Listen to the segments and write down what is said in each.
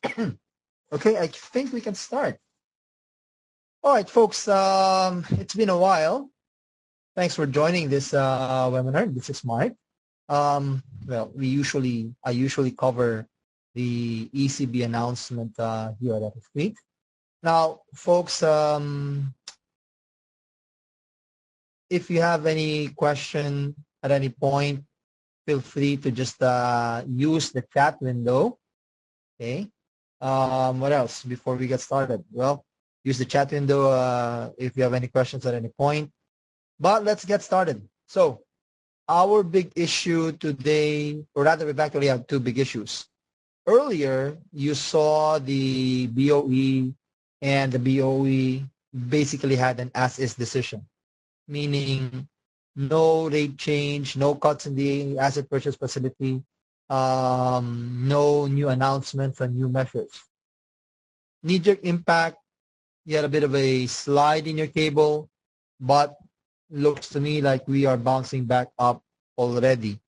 Okay, I think we can start. All right, folks, it's been a while. Thanks for joining this webinar. This is Mark. Well, I usually cover the ECB announcement here at F8. Now, folks, if you have any question at any point, feel free to just use the chat window. Okay. What else before we get started? Well, use the chat window if you have any questions at any point. But let's get started. So our big issue today, or rather we actually have two big issues. Earlier, you saw the BOE, and the BOE basically had an as-is decision, meaning no rate change, no cuts in the asset purchase facility, no new announcements and new measures. Knee-jerk impact, you had a bit of a slide in your cable, but looks to me like we are bouncing back up already.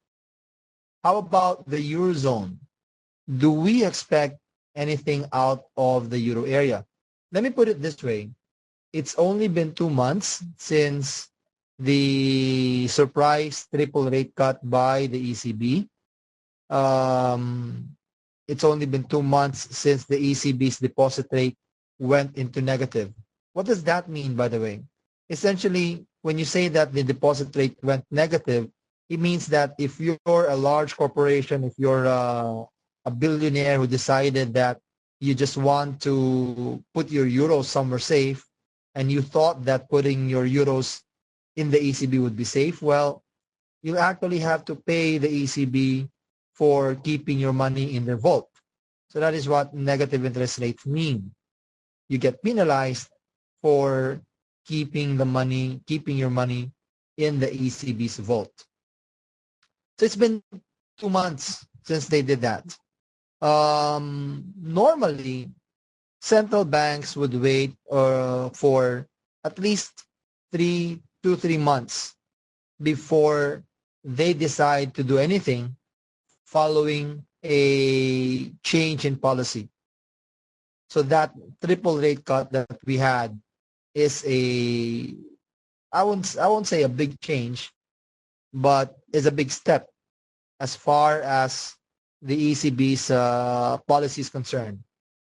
How about the Eurozone? Do we expect anything out of the Euro area? Let me put it this way. It's only been 2 months since the surprise triple rate cut by the ECB. It's only been 2 months since the ECB's deposit rate went into negative. What does that mean, by the way? Essentially, when you say that the deposit rate went negative, it means that if you're a large corporation, if you're a billionaire who decided that you just want to put your euros somewhere safe, and you thought that putting your euros in the ECB would be safe, well, you actually have to pay the ECB for keeping your money in their vault. So that is what negative interest rates mean. You get penalized for keeping your money in the ECB's vault. So it's been 2 months since they did that. Normally, central banks would wait for at least 3 to 3 months before they decide to do anything following a change in policy. So that triple rate cut that we had is I won't say a big change, but is a big step as far as the ECB's policy is concerned.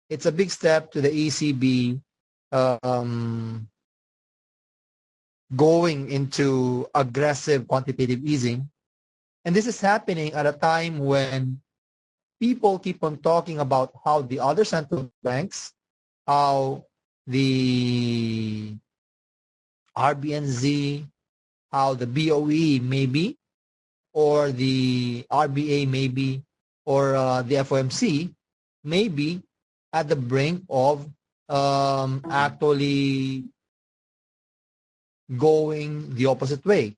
It's a big step to the ECB going into aggressive quantitative easing. And this is happening at a time when people keep on talking about how the other central banks, how the RBNZ, how the BOE maybe, or the RBA maybe, or the FOMC maybe at the brink of actually going the opposite way.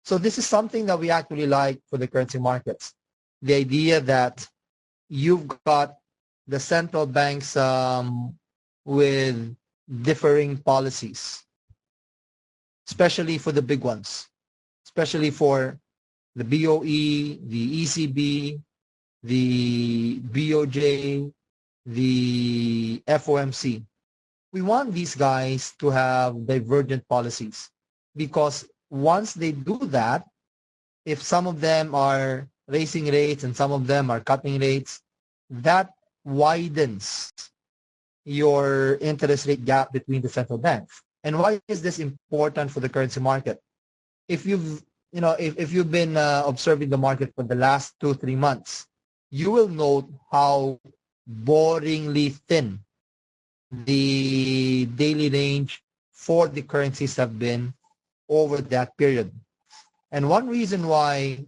So this is something that we actually like for the currency markets. The idea that you've got the central banks with differing policies, especially for the big ones, especially for the BOE, the ECB, the BOJ, the FOMC. We want these guys to have divergent policies, because once they do that, if some of them are raising rates and some of them are cutting rates, that widens your interest rate gap between the central banks. And why is this important for the currency market? If you've been observing the market for the last 2-3 months, you will note how boringly thin the daily range for the currencies have been over that period. And one reason why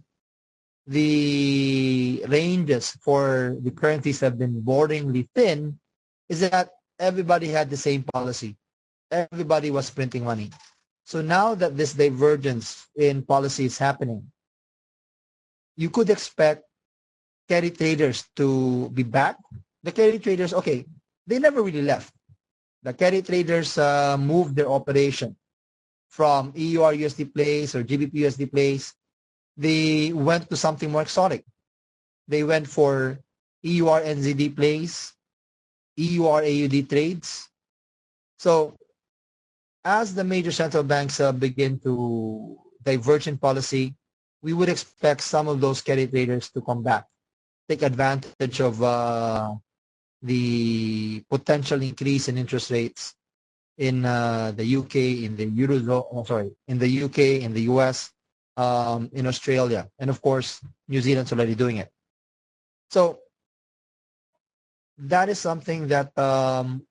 the ranges for the currencies have been boringly thin is that everybody had the same policy. Everybody was printing money. So now that this divergence in policy is happening, you could expect carry traders to be back. The carry traders, okay, they never really left. The carry traders moved their operation from EUR USD plays or GBP USD plays. They went to something more exotic. They went for EUR NZD plays. EUR AUD trades. So as the major central banks begin to diverge in policy, we would expect some of those carry traders to come back, take advantage of the potential increase in interest rates in the UK, in the Eurozone, in the UK, in the US, in Australia, and of course, New Zealand's already doing it. So that is something that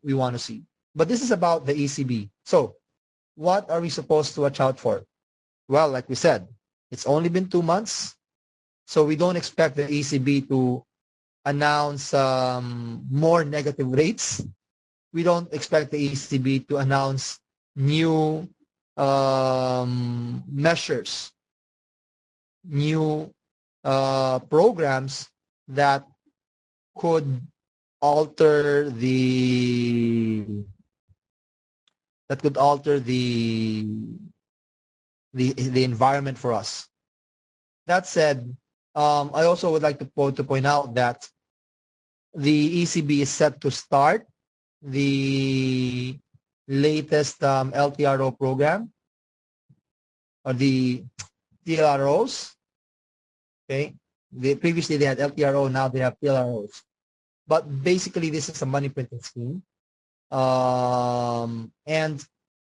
we want to see. But this is about the ECB. So what are we supposed to watch out for? Well, like we said, it's only been 2 months, so we don't expect the ECB to announce more negative rates. We don't expect the ECB to announce new measures, new programs that could alter the environment for us. That said, I also would like to point out that the ECB is set to start the latest LTRO program, or the TLROs. Okay, previously they had LTRO, now they have TLROs. But basically, this is a money printing scheme, and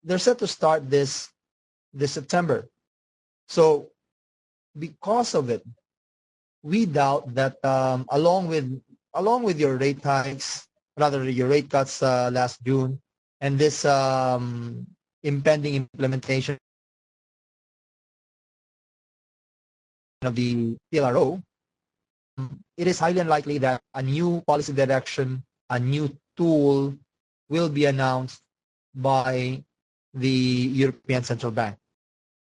they're set to start this September. So because of it, we doubt that along with your rate hikes, rather your rate cuts last June, and this impending implementation of the PLRO, it is highly unlikely that a new policy direction, a new tool will be announced by the European Central Bank.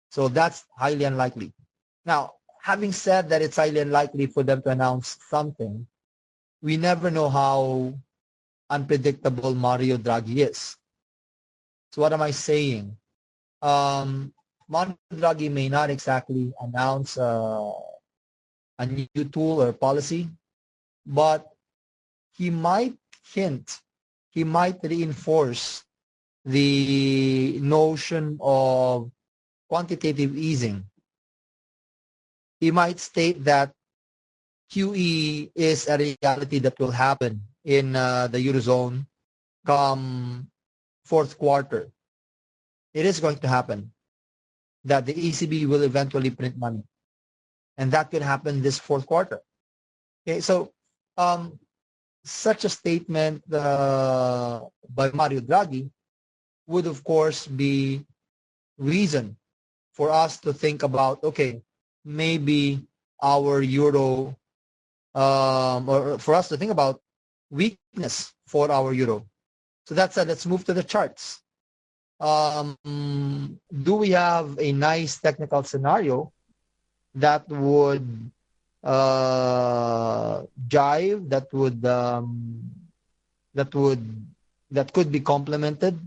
So that's highly unlikely. Now, having said that it's highly unlikely for them to announce something, we never know how unpredictable Mario Draghi is. So what am I saying? Mario Draghi may not exactly announce a new tool or policy, but he might hint, he might reinforce the notion of quantitative easing. He might state that QE is a reality that will happen in the Eurozone come fourth quarter. It is going to happen, that the ECB will eventually print money. And that could happen this fourth quarter. Okay, so such a statement by Mario Draghi would, of course, be reason for us to think about, okay, maybe our euro, or for us to think about weakness for our euro. So that said, let's move to the charts. Do we have a nice technical scenario that would jive, that could be complemented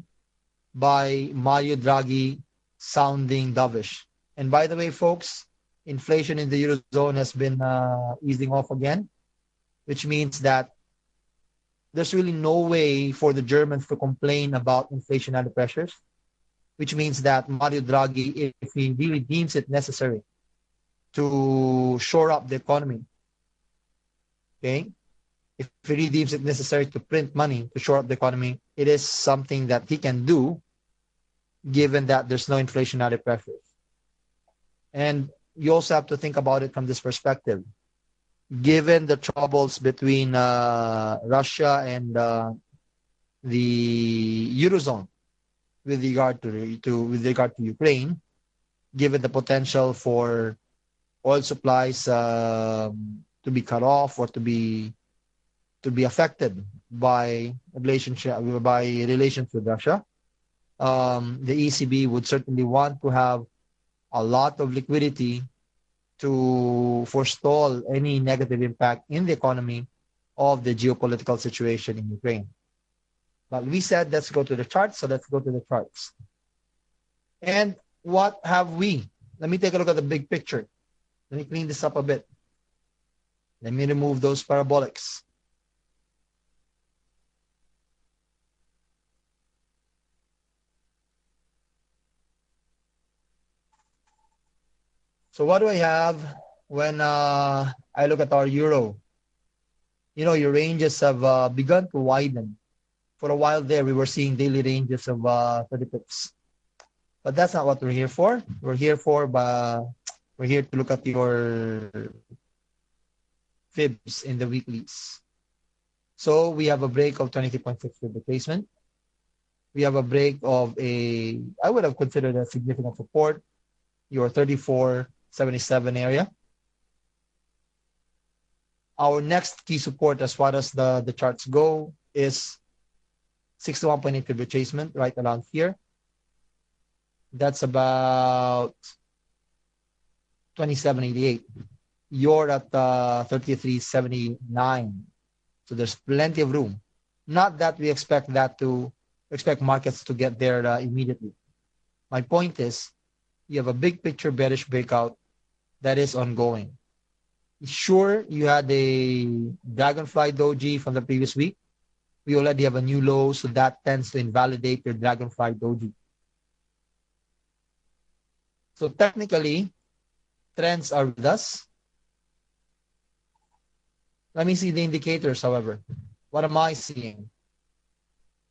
by Mario Draghi sounding dovish? And by the way, folks, inflation in the Eurozone has been easing off again, which means that there's really no way for the Germans to complain about inflationary pressures, which means that Mario Draghi, if he really deems it necessary to shore up the economy, okay, if he really deems it necessary to print money to shore up the economy, it is something that he can do, given that there's no inflationary pressures. And you also have to think about it from this perspective. Given the troubles between Russia and the Eurozone with regard to Ukraine, given the potential for oil supplies to be cut off or to be affected by relations with Russia, the ECB would certainly want to have a lot of liquidity to forestall any negative impact in the economy of the geopolitical situation in Ukraine. But we said, let's go to the charts, so let's go to the charts. And what have we? Let me take a look at the big picture. Let me clean this up a bit. Let me remove those parabolics. So what do I have when I look at our euro? You know, your ranges have begun to widen. For a while there, we were seeing daily ranges of 30 pips. But that's not what we're here for. We're here to look at your fibs in the weeklies. So we have a break of 23.6 fib retracement. We have a break of I would have considered a significant support, your 34.77 area. Our next key support as far as the charts go is 61.8 fib retracement right around here. That's about 27.88. You're at 33.79. So there's plenty of room. Not that we expect markets to get there immediately. My point is, you have a big picture bearish breakout that is ongoing. Sure, you had a dragonfly doji from the previous week. We already have a new low, so that tends to invalidate your dragonfly doji. So technically, trends are with us. Let me see the indicators, however. What am I seeing?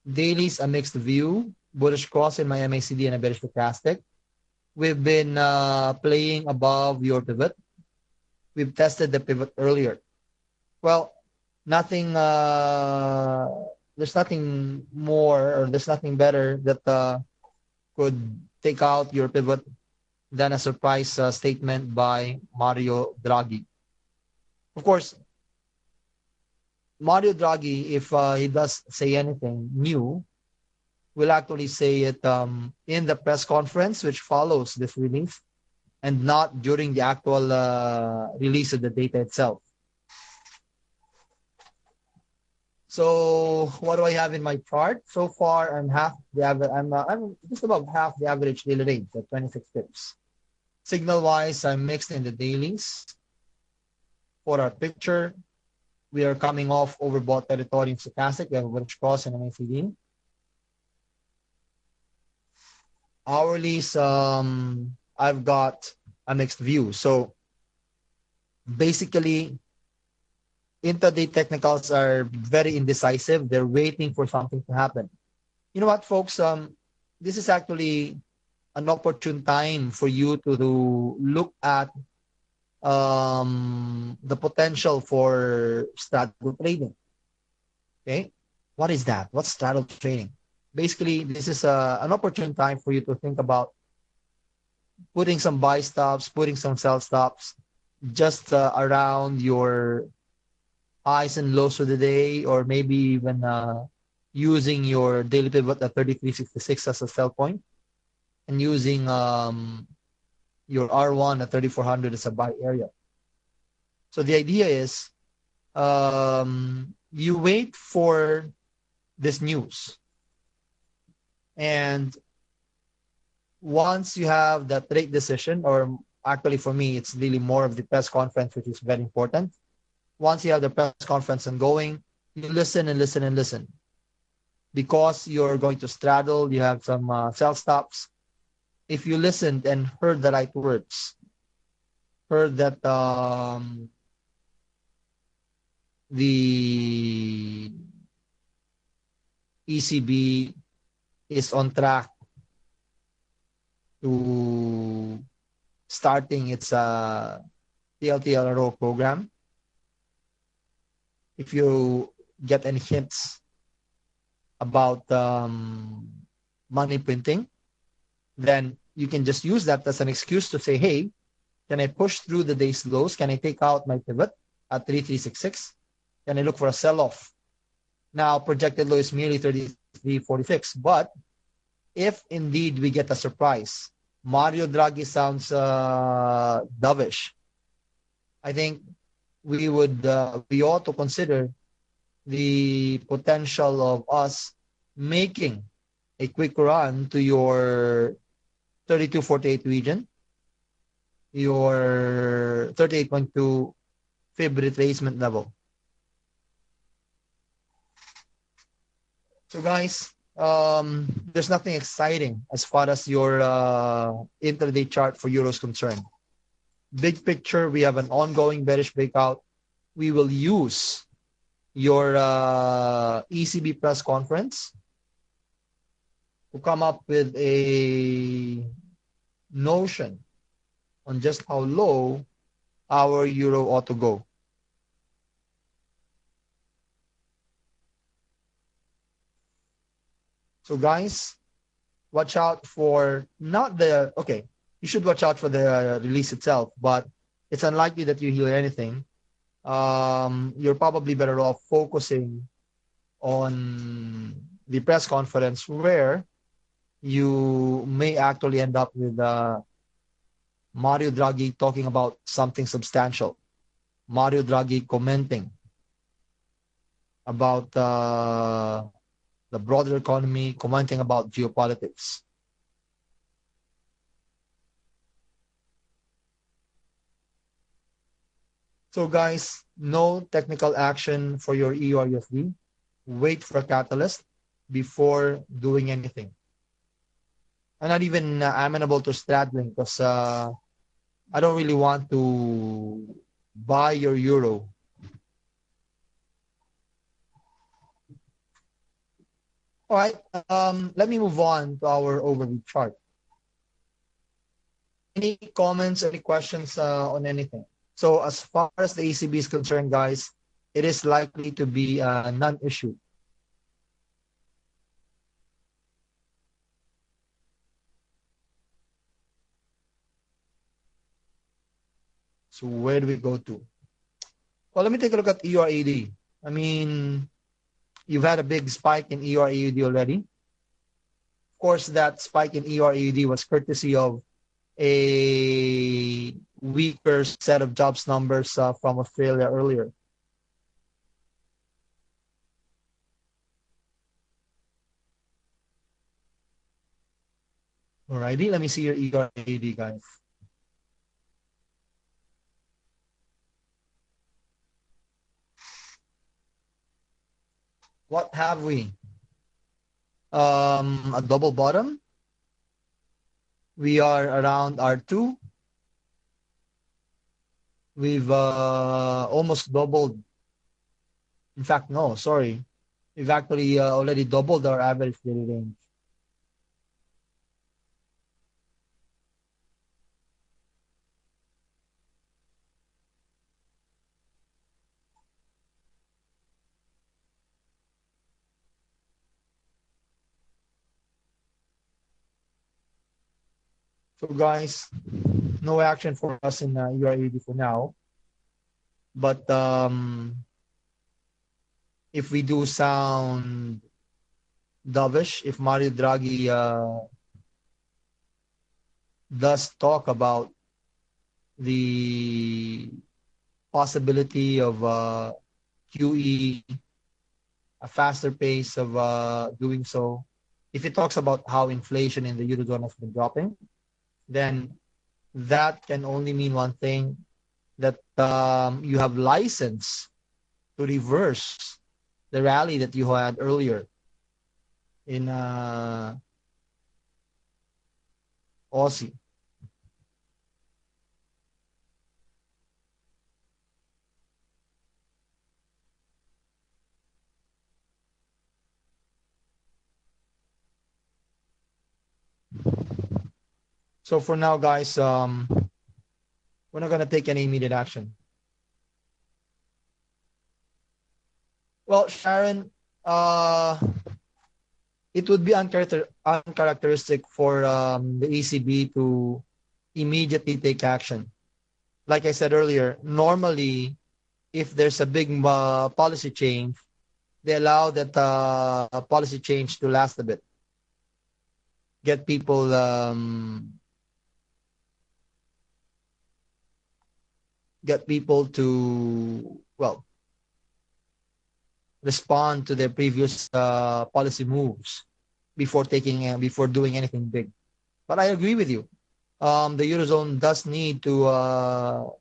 Dailies, a mixed view. Bullish cross in my MACD and a bearish stochastic. We've been playing above your pivot. We've tested the pivot earlier. Well, there's nothing more or there's nothing better that could take out your pivot than a surprise statement by Mario Draghi. Of course, Mario Draghi, if he does say anything new, will actually say it in the press conference which follows this release and not during the actual release of the data itself. So what do I have in my chart? So far, I'm just above half the average daily range at 26 pips. Signal-wise, I'm mixed in the dailies. For our picture, we are coming off overbought territory in stochastic. We have a bullish cross in MACD. Hourlies, I've got a mixed view. So basically, intraday technicals are very indecisive. They're waiting for something to happen. You know what, folks? This is actually an opportune time for you to look at the potential for straddle trading. Okay, what is that? What's straddle trading? Basically, this is an opportune time for you to think about putting some buy stops, putting some sell stops just around your highs and lows of the day, or maybe even using your daily pivot at 33.66 as a sell point and using your R1 at 3400 as a buy area. So the idea is you wait for this news. And once you have that trade decision, or actually for me, it's really more of the press conference, which is very important. Once you have the press conference ongoing, you listen and listen and listen. Because you're going to straddle, you have some sell stops. If you listened and heard the right words, heard that the ECB is on track to starting its TLTRO program. If you get any hints about money printing, then you can just use that as an excuse to say, hey, can I push through the day's lows? Can I take out my pivot at 3366? Can I look for a sell-off? Now, projected low is merely 3346. But if indeed we get a surprise, Mario Draghi sounds dovish. I think we ought to consider the potential of us making a quick run to your 3248 region, your 38.2 fib retracement level. So guys, there's nothing exciting as far as your intraday chart for Euro is concerned. big picture, we have an ongoing bearish breakout. We will use your ECB press conference to come up with a notion on just how low our euro ought to go. So guys, watch out for not the, okay, you should watch out for the release itself, but it's unlikely that you hear anything. You're probably better off focusing on the press conference where you may actually end up with Mario Draghi talking about something substantial. Mario Draghi commenting about the broader economy, commenting about geopolitics. So guys, no technical action for your EURUSD. Wait for a catalyst before doing anything. I'm not even amenable to straddling because I don't really want to buy your euro. All right, let me move on to our overview chart. Any comments, any questions on anything? So as far as the ECB is concerned, guys, it is likely to be a non-issue. So where do we go to? Well, let me take a look at EURAD. I mean, you've had a big spike in EURAD already. Of course, that spike in EURAD was courtesy of a weaker set of jobs numbers from Australia earlier. Alrighty, let me see your EURAD, guys. What have we? A double bottom. We are around R2. We've almost doubled. In fact, no, sorry. We've actually already doubled our average daily range. So guys, no action for us in EURAD for now. But if we do sound dovish, if Mario Draghi does talk about the possibility of QE, a faster pace of doing so, if he talks about how inflation in the Eurozone has been dropping, then that can only mean one thing, that you have license to reverse the rally that you had earlier in Aussie. So for now, guys, we're not going to take any immediate action. Well, Sharon, it would be uncharacteristic for the ECB to immediately take action. Like I said earlier, normally, if there's a big policy change, they allow that policy change to last a bit. Get people to, well, respond to their previous policy moves before doing anything big. But I agree with you. The Eurozone does need to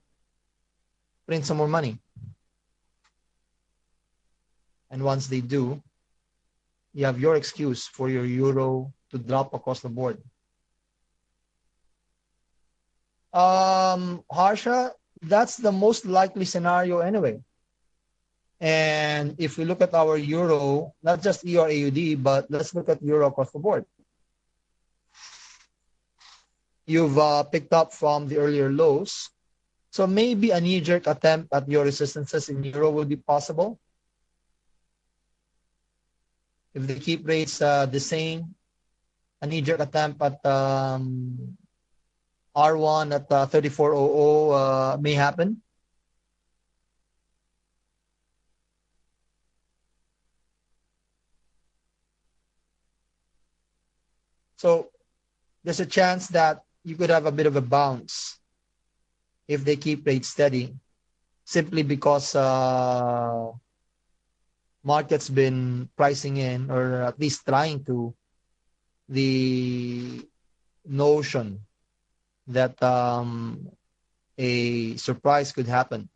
print some more money. And once they do, you have your excuse for your euro to drop across the board. Harsha, that's the most likely scenario anyway. And if we look at our euro, not just EUR AUD, but let's look at euro across the board. You've picked up from the earlier lows. So maybe a knee-jerk attempt at your resistances in euro will be possible. If they keep rates the same, a knee-jerk attempt at R1 at 3400 may happen. So there's a chance that you could have a bit of a bounce if they keep rates steady, simply because market's been pricing in, or at least trying to, the notion that a surprise could happen.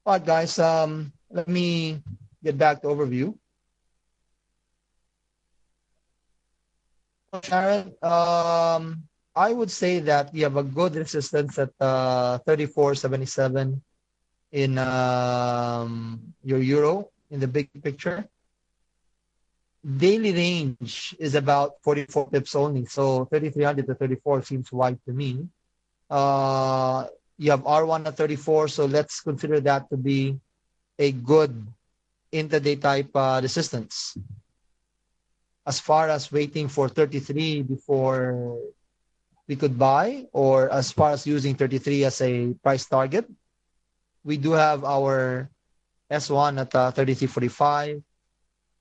All right, guys, let me get back to overview. Sharon, I would say that you have a good resistance at 34.77 in your euro in the big picture. Daily range is about 44 pips only, so 3300 to 34 seems wide to me. You have R1 at 34, so let's consider that to be a good intraday type resistance. As far as waiting for 33 before we could buy, or as far as using 33 as a price target, we do have our S1 at 33.45.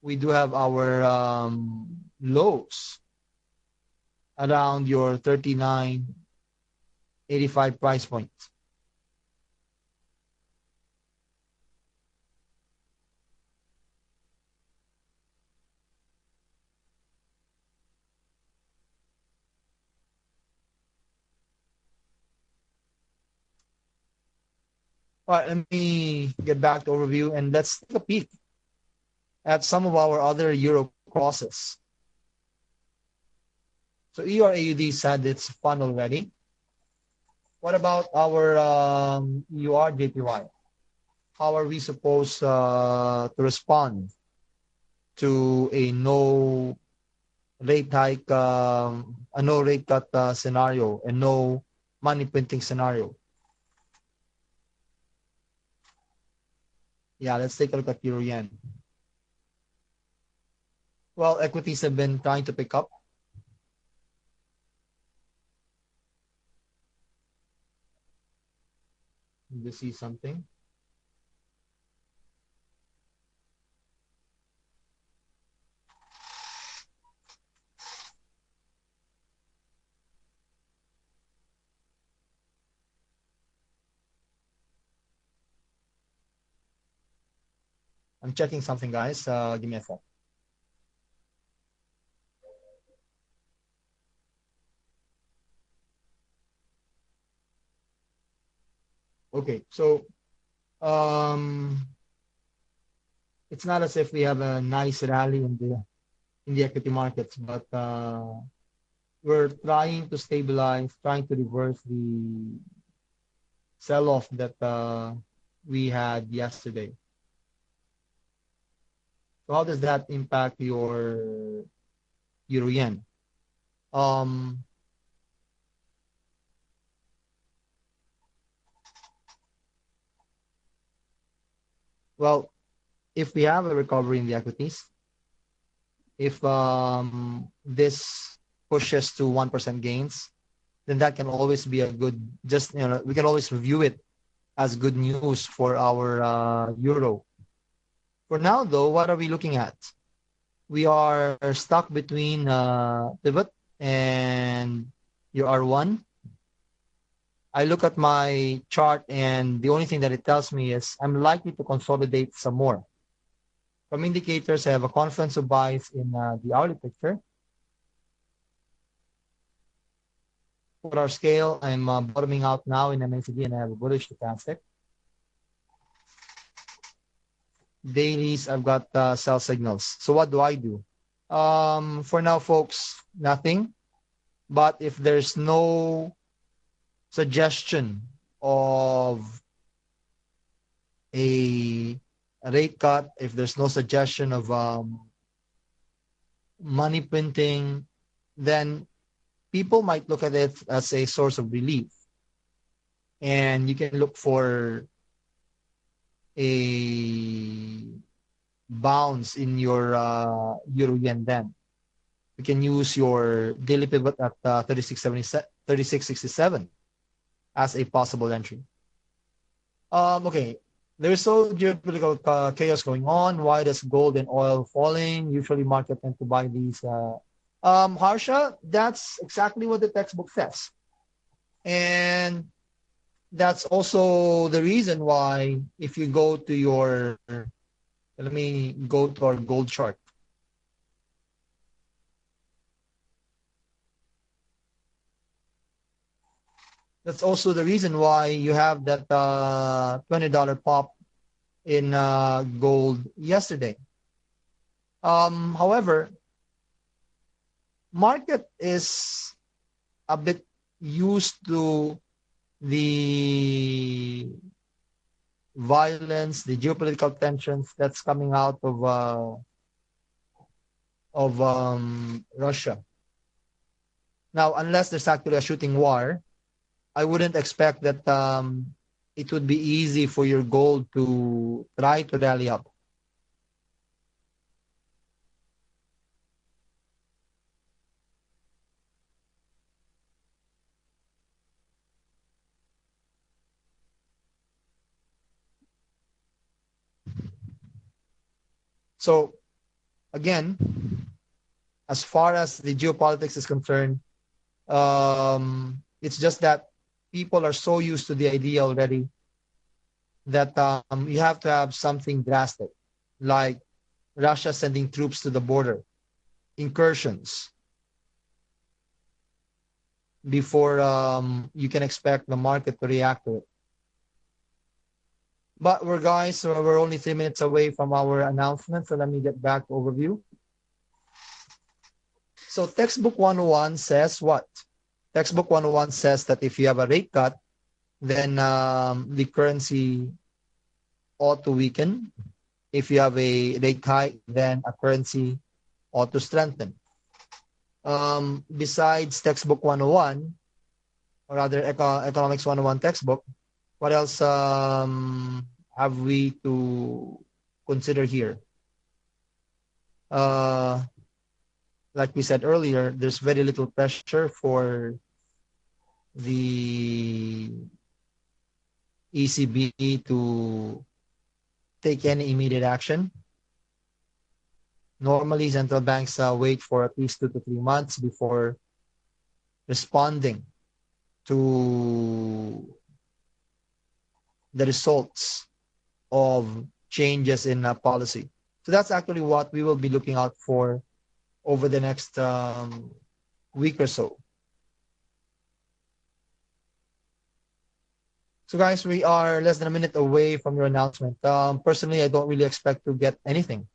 We do have our lows around your 39.85 price point. All right, let me get back to overview and let's take a peek at some of our other euro crosses. So EUR AUD said it's fun already. What about our EUR JPY? How are we supposed to respond to a no rate hike, a no rate cut scenario, and no money printing scenario? Yeah, let's take a look at Euro Yen. Well, equities have been trying to pick up. You see something? I'm checking something, guys. Give me a sec. Okay, so it's not as if we have a nice rally in the equity markets, but we're trying to stabilize, trying to reverse the sell-off that we had yesterday. So how does that impact your Euro Yen? Well, if we have a recovery in the equities, if this pushes to 1% gains, then that can always be a good, just, we can always review it as good news for our euro. For now, though, what are we looking at? We are stuck between pivot and your R1. I look at my chart and the only thing that it tells me is I'm likely to consolidate some more. From indicators, I have a confluence of buys in the hourly picture. for our scale, I'm bottoming out now in MACD and I have a bullish stochastic. Dailies, I've got sell signals. So what do I do? For now, folks, nothing. But if there's no suggestion of a rate cut, if there's no suggestion of money printing, then people might look at it as a source of relief. And you can look for a bounce in your euro yen then. You can use your daily pivot at 36.67 as a possible entry. Okay, there's so geopolitical chaos going on. Why does gold and oil falling? Usually market tend to buy these. Harsha, that's exactly what the textbook says. And that's also the reason why if you go to your, let me go to our gold chart. That's also the reason why you have that $20 pop in gold yesterday. However, market is a bit used to the violence, the geopolitical tensions that's coming out of Russia. Now, unless there's actually a shooting war, I wouldn't expect that it would be easy for your gold to try to rally up. So, again, as far as the geopolitics is concerned, it's just that people are so used to the idea already that you have to have something drastic, like Russia sending troops to the border, incursions, before you can expect the market to react to it. But we're only 3 minutes away from our announcement, so let me get back to overview. So textbook 101 says what? Textbook 101 says that if you have a rate cut, then the currency ought to weaken. If you have a rate hike, then a currency ought to strengthen. Besides textbook 101, or rather economics 101 textbook, what else have we to consider here? Like we said earlier, there's very little pressure for the ECB to take any immediate action. Normally, central banks wait for at least 2 to 3 months before responding to the results of changes in policy. So that's actually what we will be looking out for over the next week or so. So guys, we are less than a minute away from your announcement. Personally, I don't really expect to get anything.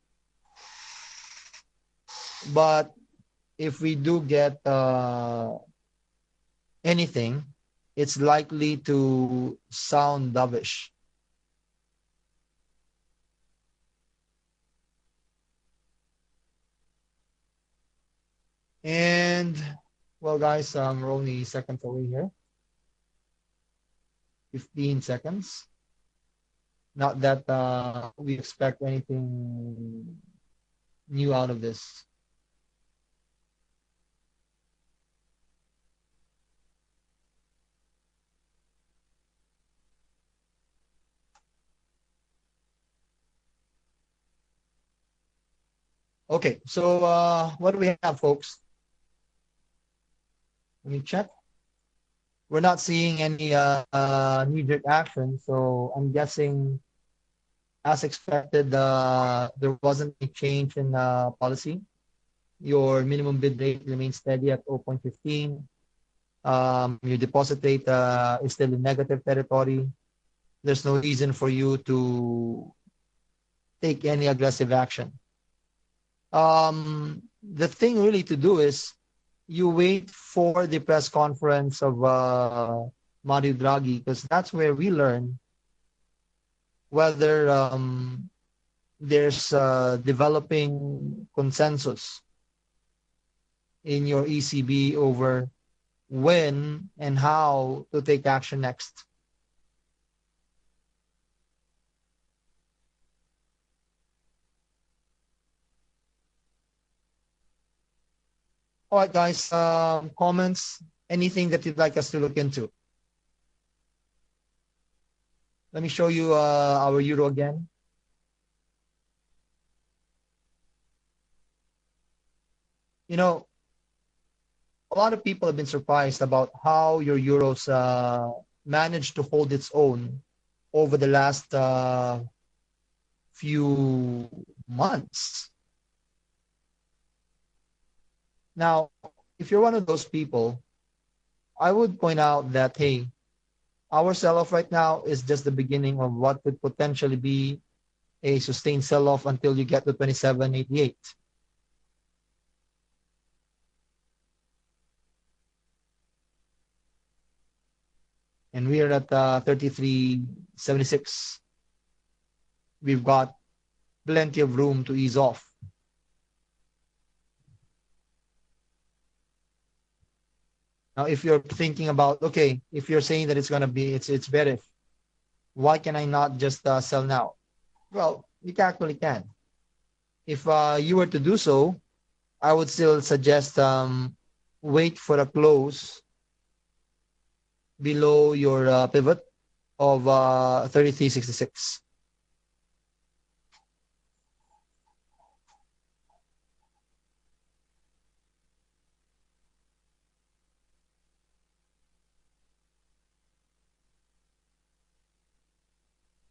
But if we do get anything, it's likely to sound dovish. And, well, guys, we're only seconds away here. 15 seconds. Not that we expect anything new out of this. Okay, so what do we have, folks? Let me check. We're not seeing any knee-jerk action, so I'm guessing, as expected, there wasn't a change in policy. Your minimum bid rate remains steady at 0.15. Your deposit rate is still in negative territory. There's no reason for you to take any aggressive action. The thing really to do is you wait for the press conference of Mario Draghi, because that's where we learn whether there's developing consensus in your ECB over when and how to take action next. All right, guys, comments, anything that you'd like us to look into? Let me show you our euro again. You know, a lot of people have been surprised about how your euros managed to hold its own over the last few months. Now, if you're one of those people, I would point out that, hey, our sell-off right now is just the beginning of what could potentially be a sustained sell-off until you get to 27.88. And we are at 33.76. We've got plenty of room to ease off. Now, if you're thinking about, okay, if you're saying that it's going to be, it's better, why can I not just sell now? Well, you actually can. If you were to do so, I would still suggest wait for a close below your pivot of 33.66.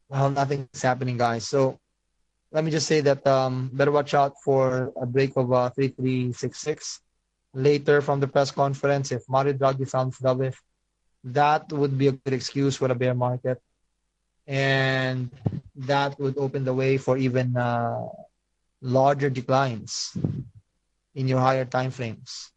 Well, nothing's happening, guys. So let me just say that better watch out for a break of 3366 later from the press conference. If Mario Draghi sounds dovish, that would be a good excuse for a bear market, and that would open the way for even larger declines in your higher time frames.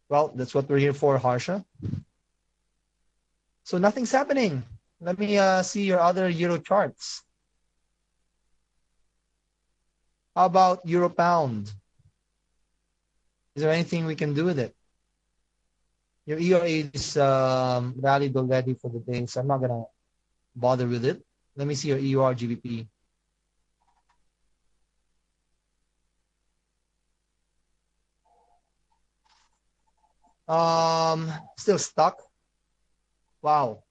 Well, that's what we're here for, Harsha. So nothing's happening. Let me see your other euro charts. How about euro pound? Is there anything we can do with it? Your ERA is rallied already for the day, so I'm not going to bother with it. Let me see your EUR GBP. Still stuck. Wow.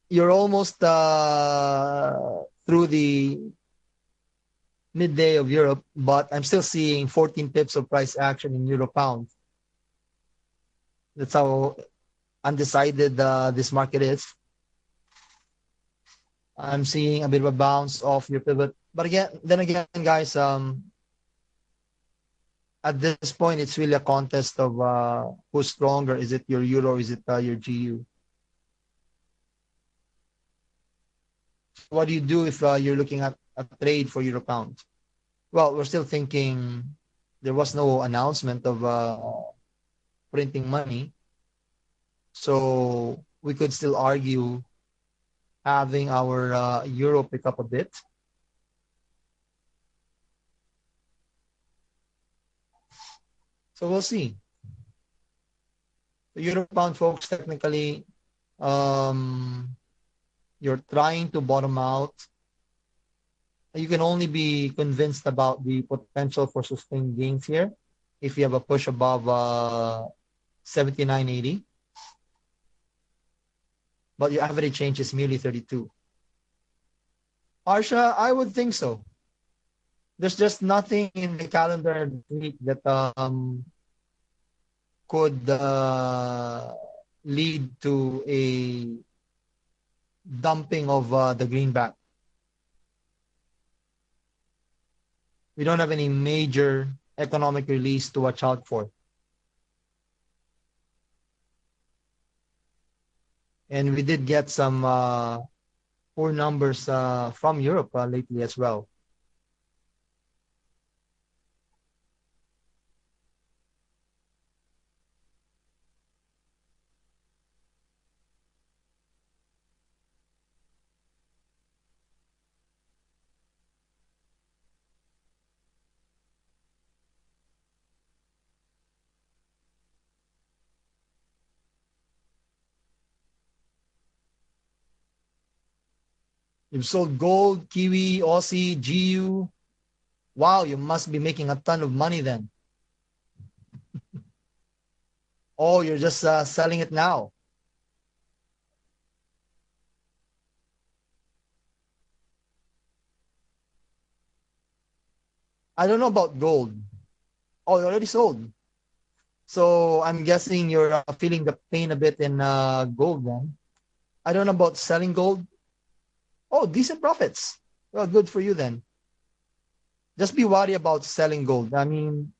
You're almost through the midday of Europe, but I'm still seeing 14 pips of price action in euro pound. That's how undecided this market is. I'm seeing a bit of a bounce off your pivot. But then again, guys, at this point, it's really a contest of who's stronger. Is it your euro or is it your GU? What do you do if you're looking at a trade for euro pound? Well, we're still thinking there was no announcement of printing money. So we could still argue having our euro pick up a bit. So we'll see. The euro pound, folks, technically, you're trying to bottom out. You can only be convinced about the potential for sustained gains here if you have a push above 79.80. But your average change is merely 32. Arsha, I would think so. There's just nothing in the calendar this week that could lead to a dumping of the greenback. We don't have any major economic release to watch out for. And we did get some poor numbers from Europe lately as well. You've sold gold, Kiwi, Aussie, GU. Wow, you must be making a ton of money then. Oh, you're just selling it now. I don't know about gold. Oh, you already sold. So I'm guessing you're feeling the pain a bit in gold then. I don't know about selling gold. Oh, decent profits. Well, good for you then. Just be worried about selling gold. I mean,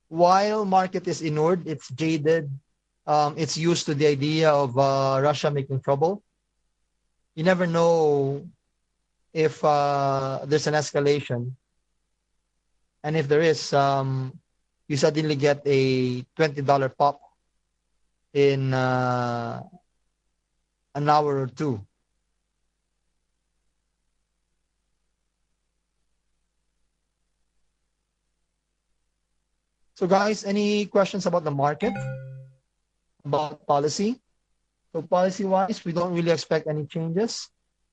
while market is inured, it's jaded, it's used to the idea of Russia making trouble. You never know if there's an escalation. And if there is, you suddenly get a $20 pop in an hour or two. So guys, any questions about the market, about policy? So policy-wise, we don't really expect any changes.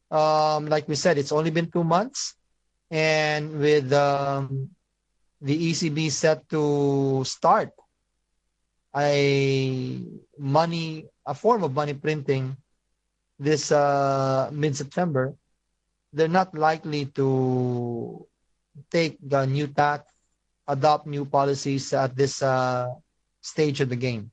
Like we said, it's only been 2 months. And with the ECB set to start a form of money printing this mid-September, they're not likely to take the new tax, adopt new policies at this stage of the game.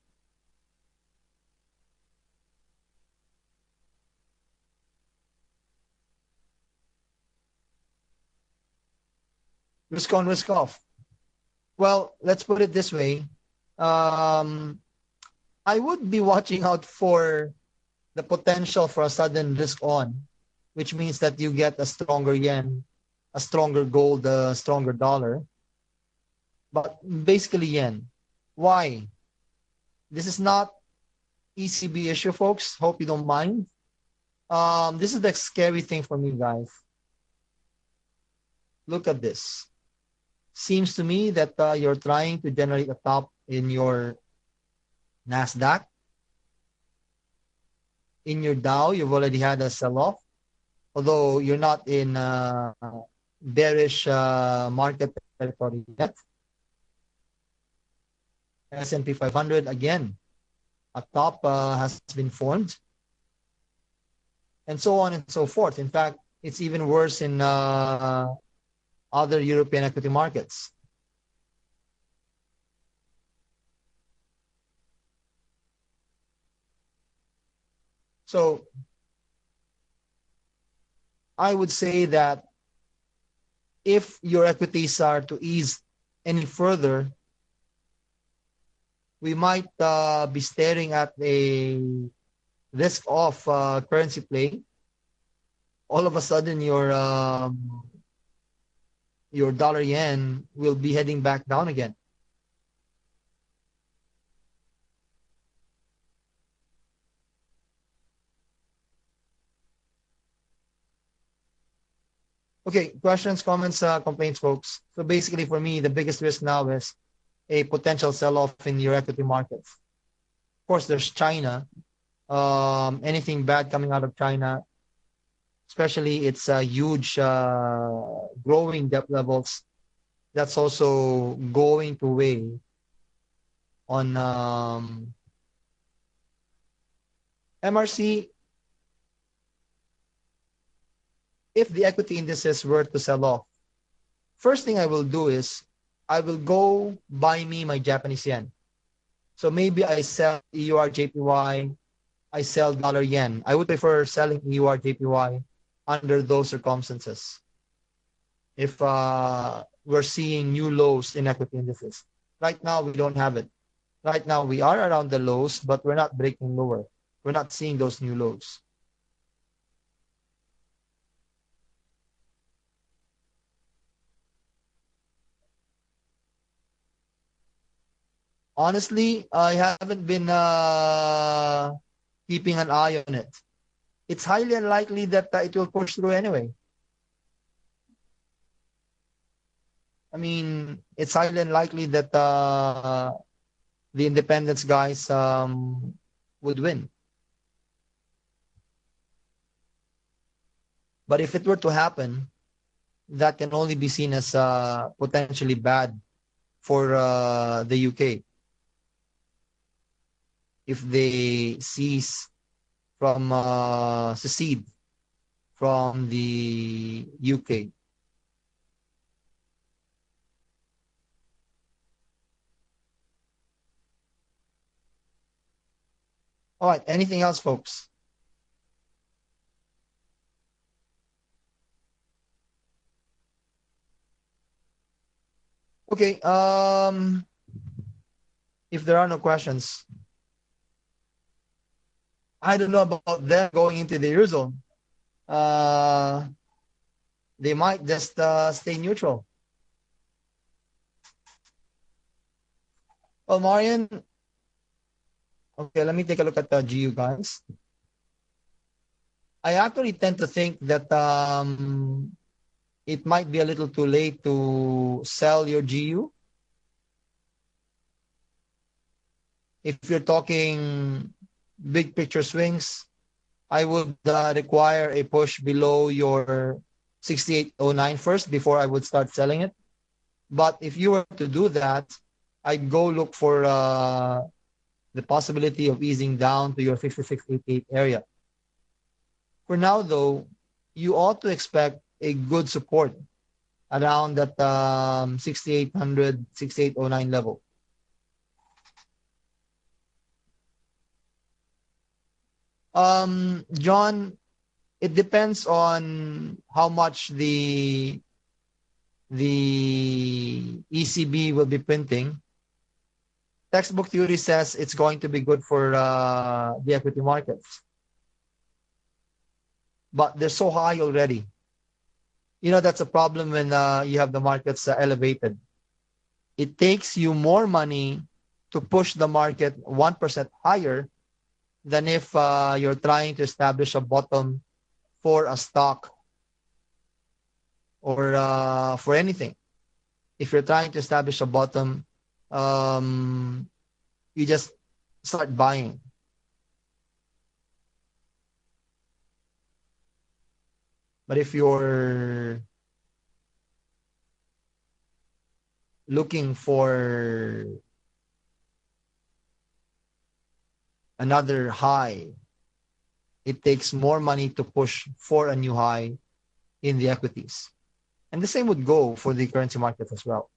Risk on, risk off. Well, let's put it this way. I would be watching out for the potential for a sudden risk on, which means that you get a stronger yen, a stronger gold, a stronger dollar. But basically yen. Why? This is not ECB issue, folks. Hope you don't mind. This is the scary thing for me, guys. Look at this. Seems to me that you're trying to generate a top in your NASDAQ. In your Dow, you've already had a sell-off, although you're not in bearish market territory yet. S&P 500, again, a top has been formed, and so on and so forth. In fact, it's even worse in other European equity markets. So I would say that if your equities are to ease any further, we might be staring at a risk-off currency play. All of a sudden, your dollar yen will be heading back down again. Okay, questions, comments, complaints, folks. So basically for me, the biggest risk now is a potential sell-off in your equity markets. Of course, there's China. Anything bad coming out of China, especially its huge growing debt levels, that's also going to weigh on MRC. If the equity indices were to sell off, first thing I will do is I will go buy me my Japanese yen. So maybe I sell EUR JPY, I sell dollar yen. I would prefer selling EUR JPY under those circumstances. If we're seeing new lows in equity indices. Right now, we don't have it. Right now, we are around the lows, but we're not breaking lower. We're not seeing those new lows. Honestly, I haven't been keeping an eye on it. It's highly unlikely that it will push through anyway. I mean, it's highly unlikely that the independence guys would win. But if it were to happen, that can only be seen as potentially bad for the UK if they secede from the UK. All right. Anything else, folks? Okay. If there are no questions, I don't know about them going into the Eurozone. They might just stay neutral. Well, Marian, okay, let me take a look at the GU, guys. I actually tend to think that it might be a little too late to sell your GU. If you're talking big picture swings, I would require a push below your 6809 first before I would start selling it. But if you were to do that, I'd go look for the possibility of easing down to your 6688 area. For now, though, you ought to expect a good support around that 6800, 6809 level. John, it depends on how much the ECB will be printing. Textbook theory says it's going to be good for the equity markets. But they're so high already. You know, that's a problem when you have the markets elevated. It takes you more money to push the market 1% higher than if you're trying to establish a bottom for a stock or for anything. If you're trying to establish a bottom, you just start buying. But if you're looking for another high, it takes more money to push for a new high in the equities. And the same would go for the currency markets as well.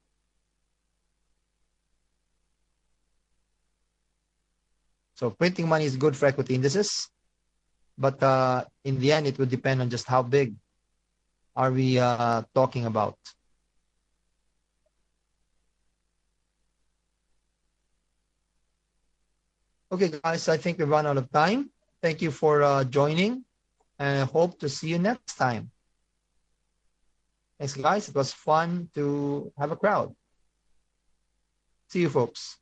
So printing money is good for equity indices, but in the end, it would depend on just how big are we talking about. Okay, guys, I think we've run out of time. Thank you for joining, and I hope to see you next time. Thanks, guys. It was fun to have a crowd. See you, folks.